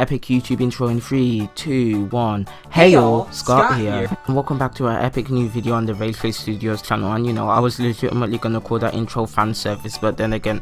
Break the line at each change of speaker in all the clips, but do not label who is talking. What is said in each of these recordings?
Epic YouTube intro in 3, 2, 1. Hey all, Scott here. And welcome back to our epic new video on the Rage Face Studios channel. And I was legitimately gonna call that intro fan service, but then again,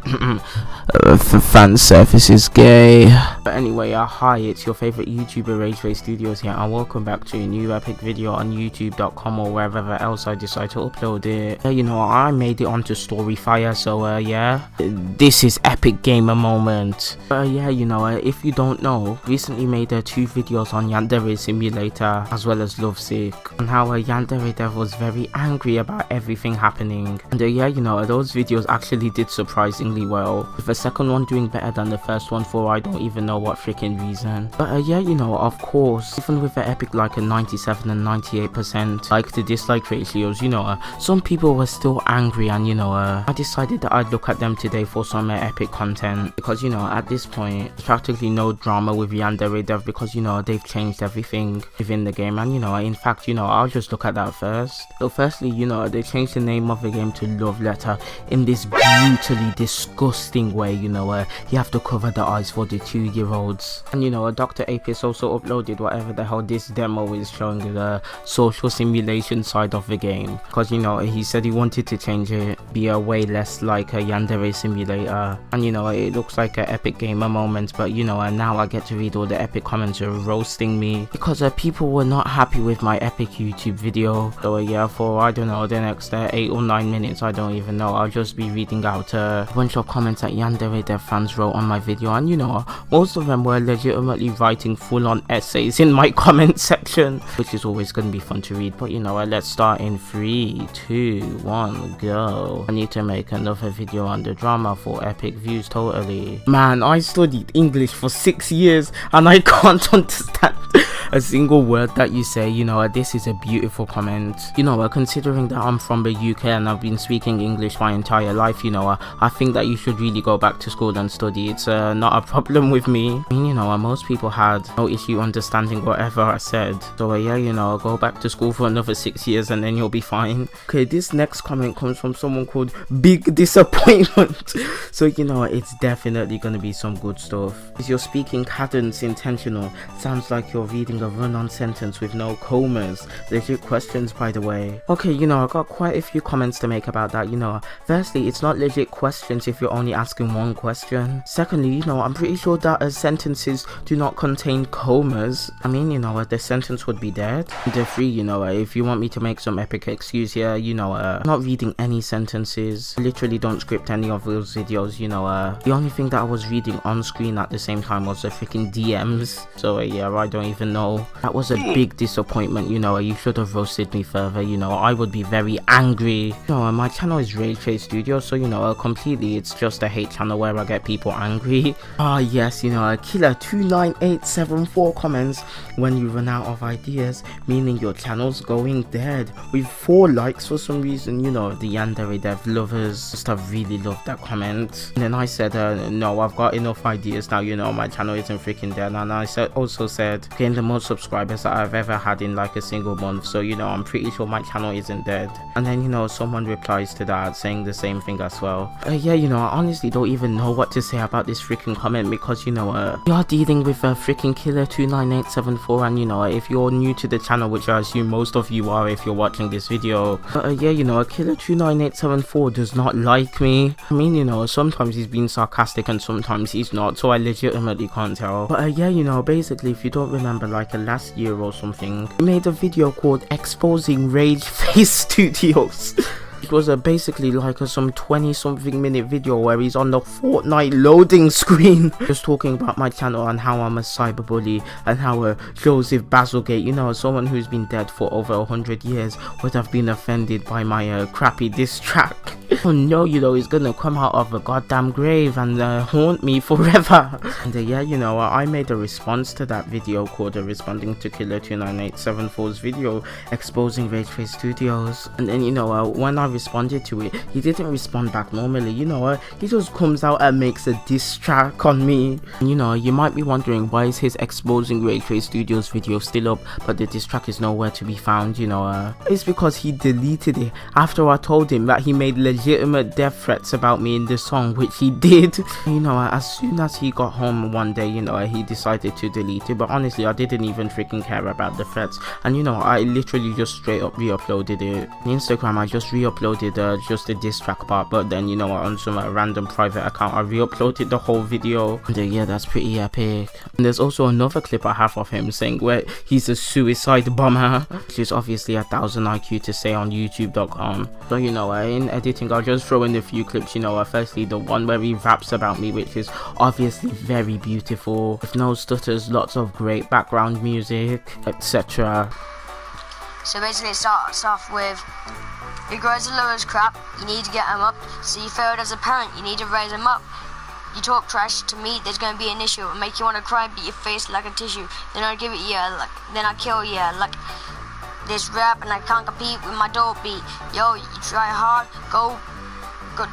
fan service is gay. But anyway, hi, it's your favorite YouTuber Rage Face Studios here, and welcome back to a new epic video on YouTube.com or wherever else I decide to upload it. I made it onto Storyfire, so yeah, this is epic gamer moment. If you don't know, recently made 2 videos on Yandere Simulator as well as Lovesick, and how Yandere Dev was very angry about everything happening. And those videos actually did surprisingly well, with the second one doing better than the first one for I don't even know what freaking reason. But of course, even with the epic like a 97 and 98% like to dislike ratios, some people were still angry, and I decided that I'd look at them today for some epic content, because at this point there's practically no drama with Yandere Dev, because they've changed everything within the game. And in fact I'll just look at that first. So firstly, they changed the name of the game to Love Letter in this brutally disgusting way. You have to cover the eyes for the 2-year-olds. And Dr. Apis also uploaded whatever the hell this demo is showing, the social simulation side of the game, because he said he wanted to change it, be a way less like a Yandere Simulator. And it looks like an epic gamer moment, but and now I get to read all the epic comments roasting me, because people were not happy with my epic YouTube video. So for I don't know, the next 8 or 9 minutes, I don't even know, I'll just be reading out a bunch of comments that Yandere Dev fans wrote on my video. And most of them were legitimately writing full-on essays in my comment section, which is always going to be fun to read. But let's start in 3, 2, 1, go. I need to make another video on the drama for epic views. Totally, man, I studied English for 6 years and I can't understand a single word that you say. This is a beautiful comment. Considering that I'm from the UK and I've been speaking English my entire life, I think that you should really go back to school and study. It's not a problem with me. Most people had no issue understanding whatever I said. So go back to school for another 6 years and then you'll be fine. Okay, this next comment comes from someone called Big Disappointment. So it's definitely gonna be some good stuff. Is your speaking cadence intentional? Sounds like you're reading a run-on sentence with no commas. Legit questions, by the way. Okay, I got quite a few comments to make about that. Firstly, it's not legit questions if you're only asking one question. Secondly, I'm pretty sure that sentences do not contain commas. The sentence would be dead. And 3, if you want me to make some epic excuse here, I'm not reading any sentences. I literally don't script any of those videos. The only thing that I was reading on screen at the same time was the freaking DMs. So I don't even know. That was a big disappointment. You should have roasted me further. I would be very angry. My channel is Rage Face Studios, so completely it's just a hate channel where I get people angry. Yes, Killer 29874 comments, when you run out of ideas, meaning your channel's going dead, with 4 likes for some reason. The Yandere Dev lovers must have really loved that comment. And then I said no, I've got enough ideas now. my channel isn't freaking dead. And I also said gain the most subscribers that I've ever had in like a single month, so I'm pretty sure my channel isn't dead. And then someone replies to that saying the same thing as well. I honestly don't even know what to say about this freaking comment, because you're dealing with a freaking Killer 29874, and if you're new to the channel, which I assume most of you are if you're watching this video, but Killer 29874 does not like me. Sometimes he's being sarcastic and sometimes he's not, so I legitimately can't tell. But basically, if you don't remember, like last year or something, he made a video called Exposing Rage Face Studios. It was basically like some 20-something minute video where he's on the Fortnite loading screen just talking about my channel and how I'm a cyberbully, and how Joseph Bazalgate, someone who's been dead for over 100 years, would have been offended by my crappy diss track. Oh no, he's gonna come out of a goddamn grave and haunt me forever. And I made a response to that video called responding to Killer 29874's video Exposing Rage Face Studios. And then when I responded to it, he didn't respond back normally. He just comes out and makes a diss track on me. And you might be wondering, why is his Exposing Rage Face Studios video still up but the diss track is nowhere to be found? It's because he deleted it after I told him that he made legit legitimate death threats about me in the song, which he did. You know, as soon as he got home one day, you know, he decided to delete it. But honestly, I didn't even freaking care about the threats. And you know, I literally just straight up re-uploaded it. On Instagram, I just re-uploaded just the diss track part. But then, you know, on some random private account, I re-uploaded the whole video. And yeah, that's pretty epic. And there's also another clip I have of him saying where he's a suicide bomber, which is obviously 1000 IQ to say on youtube.com. So you know, in editing, I'll just throw in a few clips. You know, firstly the one where he raps about me, which is obviously very beautiful with no stutters, lots of great background music, etc.
So basically it starts off with, your grades are low as crap, you need to get them up. So you failed as a parent, you need to raise them up. You talk trash to me, there's gonna be an issue. It'll make you wanna cry, beat your face like a tissue. Then I give it like, then I kill like this rap, and I can't compete with my dope beat. Yo, you try hard, go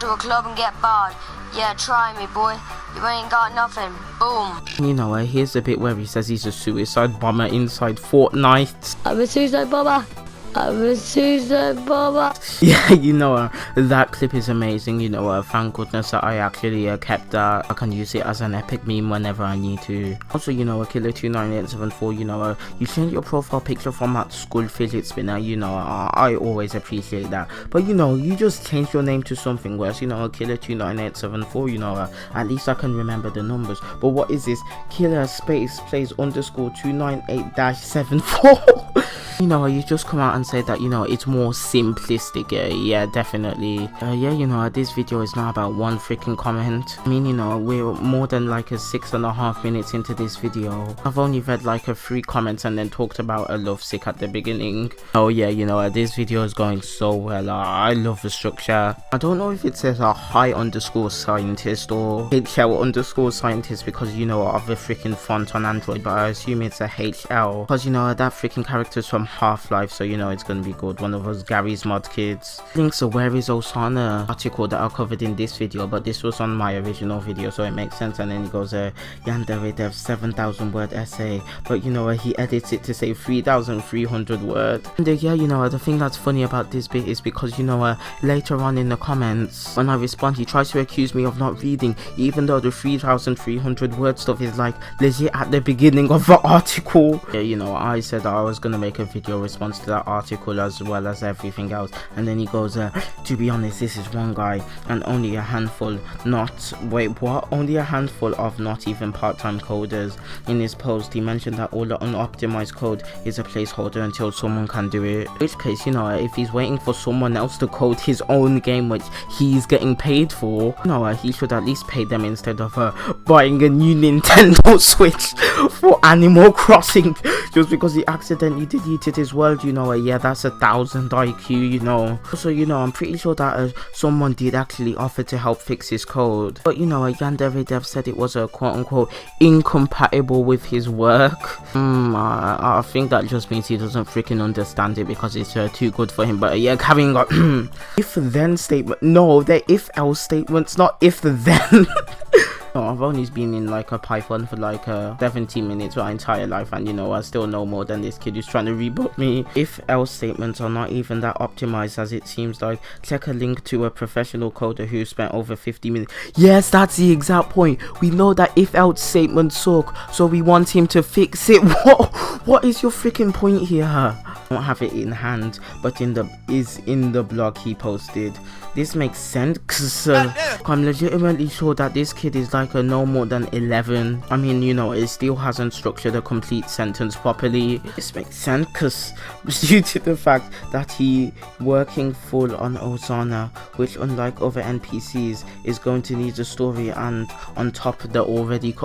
to a club and get barred. Yeah, try me, boy. You ain't got nothing. Boom.
You know, here's the bit where he says he's a suicide bomber inside Fortnite.
I'm a suicide bomber. I'm a suicide bomber.
Yeah, you know, that clip is amazing. You know, thank goodness that I actually kept that. I can use it as an epic meme whenever I need to. Also, you know, Killer29874, you know, you change your profile picture from that school fidget spinner. You know, I always appreciate that. But you know, you just change your name to something worse. You know, Killer29874, you know, at least I can remember the numbers. But what is this? Killer space plays underscore 298-74. You know, you just come out and say that, you know, it's more simplistic. Yeah, definitely. Yeah, you know, this video is not about one freaking comment. I mean, you know, we're more than like 6.5 minutes into this video. I've only read like 3 comments and then talked about a lovesick at the beginning. Oh yeah, you know, this video is going so well. I love the structure. I don't know if it says a hi underscore scientist or HL underscore scientist because, you know, of the freaking font on Android, but I assume it's a HL because, you know, that freaking character's from Half-Life, so you know it's gonna be good. One of us Gary's mod kids. Links of Where is Osana article that I covered in this video, but this was on my original video, so it makes sense. And then he goes Yandere Dev 7,000 word essay, but you know, he edits it to say 3,300 words. And yeah, you know, the thing that's funny about this bit is because, you know, later on in the comments when I respond, he tries to accuse me of not reading, even though the 3,300 word stuff is like legit at the beginning of the article. Yeah, you know, I said I was gonna make a video response to that article as well as everything else, and then he goes to be honest, this is one guy and only a handful only a handful of not even part-time coders. In his post he mentioned that all the unoptimized code is a placeholder until someone can do it, in which case, you know, if he's waiting for someone else to code his own game which he's getting paid for, you know, he should at least pay them instead of buying a new Nintendo Switch for Animal Crossing just because he accidentally deleted his world. You know, yeah, that's 1000 IQ, you know. Also, you know, I'm pretty sure that someone did actually offer to help fix his code, but you know, Yandere Dev said it was quote-unquote incompatible with his work. I think that just means he doesn't freaking understand it because it's too good for him. But yeah, carrying on. If then statement, no, they're if else statements, not if then. No, I've only been in like a Python for like 17 minutes my entire life, and you know, I still know more than this kid who's trying to reboot me. If else statements are not even that optimized as it seems like. Check a link to a professional coder who spent over 50 minutes. Yes, that's the exact point. We know that if else statements suck, so we want him to fix it. What is your freaking point here? I don't have it in hand, but in the blog he posted. This makes sense because I'm legitimately sure that this kid is like no more than 11. I mean, you know, it still hasn't structured a complete sentence properly. This makes sense because due to the fact that he working full on Osana, which unlike other NPCs is going to need a story, and on top of the already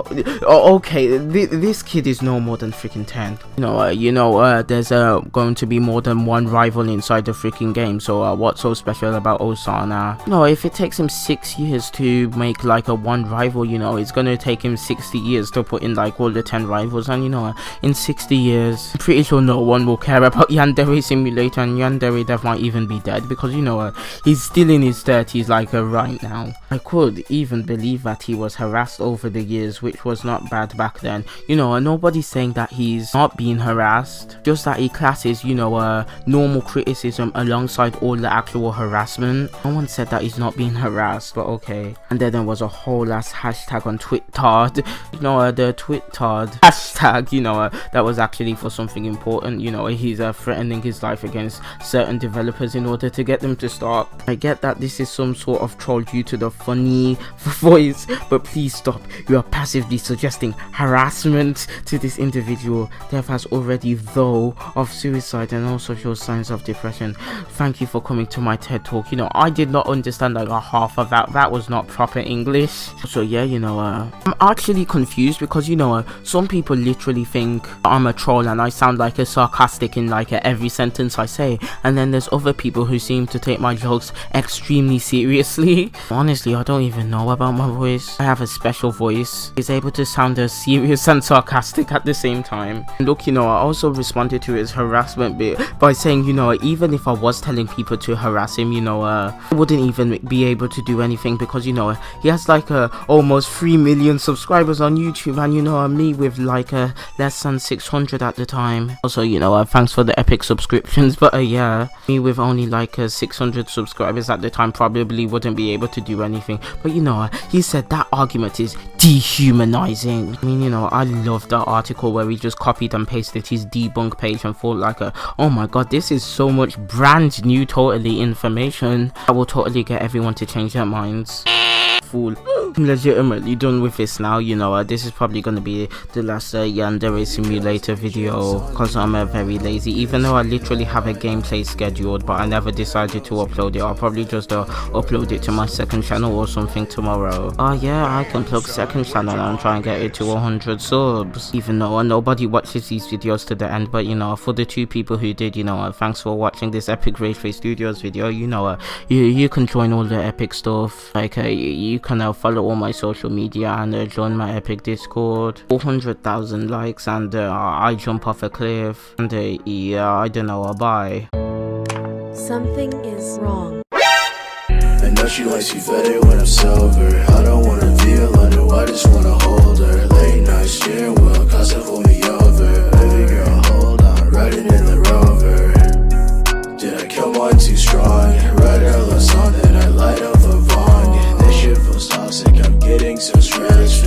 okay, this kid is no more than freaking 10. You know, there's going to be more than one rival inside the freaking game, so what's so special about Osana? No, if it takes him 6 years to make like a one rival, you know, it's gonna take him 60 years to put in like all the 10 rivals, and you know, in 60 years I'm pretty sure no one will care about Yandere Simulator, and Yandere Dev might even be dead because, you know, he's still in his 30s like right now. I could even believe that he was harassed over the years, which was not bad back then. You know, nobody's saying that he's not being harassed, just that he classes, you know, normal criticism alongside all the actual harassment. No one said that he's not being harassed, but okay. And then there was a whole ass hashtag on Twitter. You know, the Twitter hashtag, you know, that was actually for something important. You know, he's threatening his life against certain developers in order to get them to stop. I get that this is some sort of troll due to the funny voice, but please stop. You are passively suggesting harassment to this individual. Dev has already though of suicide and also shows signs of depression. Thank you for coming to my TED talk. You know, I did not understand like a half of that. That was not proper English. So yeah, you know, I'm actually confused because, you know, some people literally think I'm a troll and I sound like a sarcastic in like every sentence I say, and then there's other people who seem to take my jokes extremely seriously. Honestly, I don't even know about my voice. I have a special voice. It's able to sound as serious and sarcastic at the same time. And look, you know, I also responded to his harassment bit by saying, you know, even if I was telling people to harass him, you know, I wouldn't even be able to do anything because, you know, he has like almost 3 million subscribers on YouTube, and you know, me with like less than 600 at the time. Also, you know, thanks for the epic subscriptions, but yeah, me with only like 600 subscribers at the time probably wouldn't be able to do anything. But you know, he said that argument is dehumanizing. I mean, you know, I love that article where he just copied and pasted his debunk page and thought like oh my god, this is so much brand new totally information that will totally get everyone to change their minds. Fool. I'm legitimately done with this now. You know, this is probably going to be the last Yandere Simulator video because I'm very lazy, even though I literally have a gameplay scheduled, but I never decided to upload it. I'll probably just upload it to my second channel or something tomorrow. Oh yeah, I can plug second channel and try and get it to 100 subs, even though nobody watches these videos to the end. But you know, for the 2 people who did, you know, thanks for watching this Epic Rage Studios video. You know, you can join all the epic stuff, like you can follow all my social media and join my epic Discord. 400,000 likes and I jump off a cliff, and yeah, I don't know, bye.
Something is wrong.
I know she likes you better when I'm sober. I don't wanna be a London, I just wanna hold her. Late night steering wheel, constant pull me over. Baby girl, hold on, riding in the Rover. Did I kill mine too strong? Ride a little song, then I light up a bong. This shit feels toxic, I'm getting so stressed.